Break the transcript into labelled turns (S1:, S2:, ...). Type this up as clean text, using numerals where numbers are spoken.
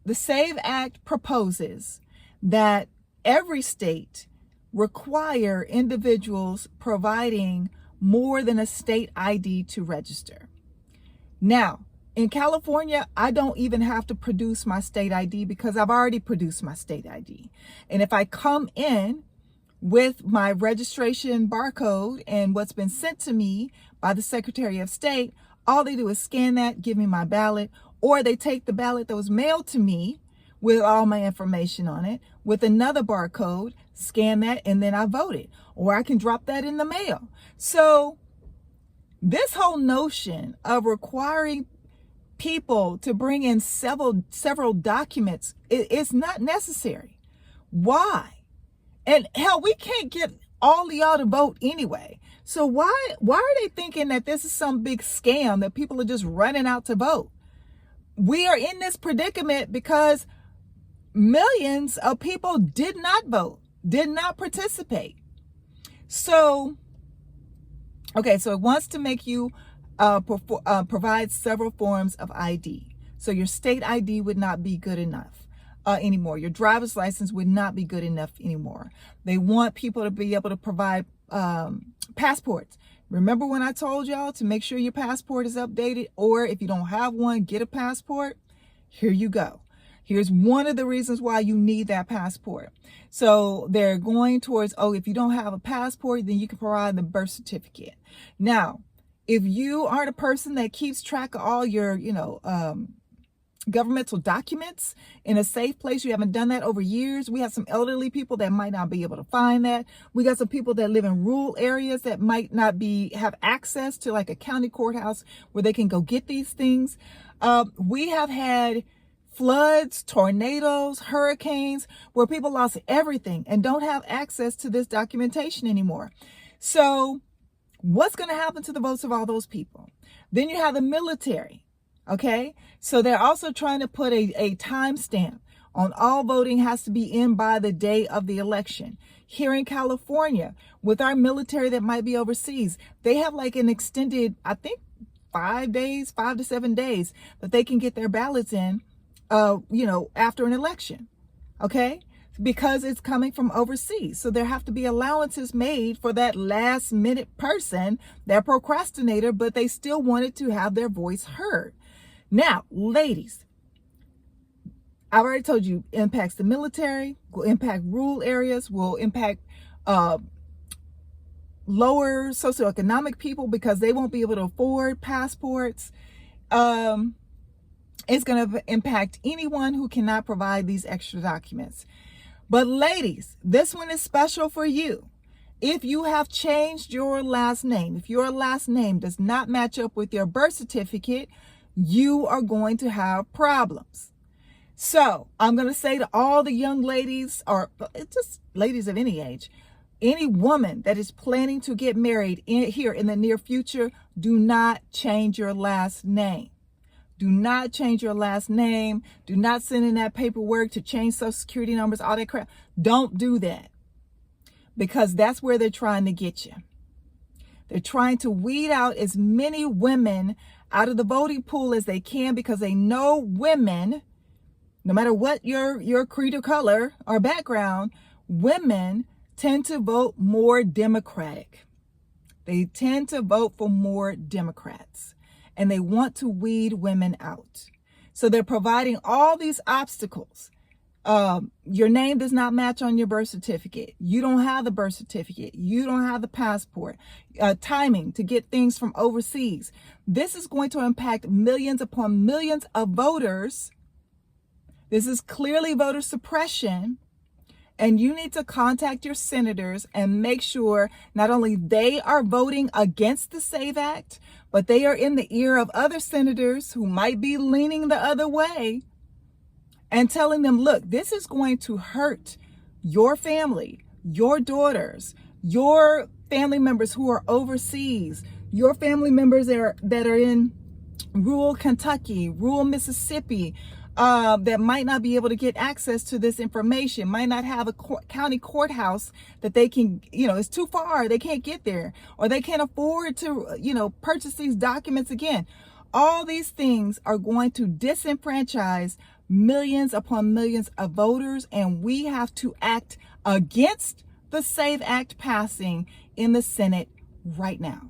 S1: the SAVE Act proposes that every state require individuals providing more than a state ID to register. Now, in California, I don't even have to produce my state ID because I've already produced my state ID. And if I come in with my registration barcode and what's been sent to me by the Secretary of State, all they do is scan that, give me my ballot, or they take the ballot that was mailed to me with all my information on it with another barcode, scan that, and then I voted. Or I can drop that in the mail. So this whole notion of requiring people to bring in several documents is not necessary. Why? And hell, we can't get all of y'all to vote anyway. So why are they thinking that this is some big scam that people are just running out to vote? We are in this predicament because millions of people did not vote, did not participate. So, okay, so it wants to make you provide several forms of ID. So your state ID would not be good enough anymore. Your driver's license would not be good enough anymore. They want people to be able to provide passports. Remember when I told y'all to make sure your passport is updated, or if you don't have one, get a passport? Here you go. Here's one of the reasons why you need that passport. So they're going towards, oh, if you don't have a passport, then you can provide the birth certificate. Now, if you aren't a person that keeps track of all your, governmental documents in a safe place, you haven't done that over years. We have some elderly people that might not be able to find that. We got some people that live in rural areas that might not have access to like a county courthouse where they can go get these things. We have had floods, tornadoes, hurricanes, where people lost everything and don't have access to this documentation anymore. So what's going to happen to the votes of all those people? Then you have the military. Okay, so they're also trying to put a timestamp on all voting has to be in by the day of the election. Here in California, with our military that might be overseas, they have like an extended, I think, 5 to 7 days that they can get their ballots in, after an election. Okay, because it's coming from overseas. So there have to be allowances made for that last minute person, that procrastinator, but they still wanted to have their voice heard. Now, ladies, I've already told you, impacts the military, will impact rural areas, will impact lower socioeconomic people because they won't be able to afford passports. It's going to impact anyone who cannot provide these extra documents. But ladies, this one is special for you. If you have changed your last name, if your last name does not match up with your birth certificate, you are going to have problems. So I'm going to say to all the young ladies, or just ladies of any age, any woman that is planning to get married here in the near future, do not change your last name. Do not change your last name. Do not send in that paperwork to change social security numbers, all that crap. Don't do that, because that's where they're trying to get you. They're trying to weed out as many women out of the voting pool as they can, because they know women, no matter what your creed or color or background, women tend to vote more Democratic. They tend to vote for more Democrats, and they want to weed women out. So they're providing all these obstacles. Your name does not match on your birth certificate. You don't have the birth certificate. You don't have the passport. Timing to get things from overseas. This is going to impact millions upon millions of voters. This is clearly voter suppression. And you need to contact your senators and make sure not only they are voting against the SAVE Act, but they are in the ear of other senators who might be leaning the other way, and telling them, look, this is going to hurt your family, your daughters, your family members who are overseas, your family members that are in rural Kentucky, rural Mississippi, that might not be able to get access to this information, might not have a county courthouse that they can, it's too far, they can't get there, or they can't afford to, purchase these documents again. All these things are going to disenfranchise millions upon millions of voters, and we have to act against the SAVE Act passing in the Senate right now.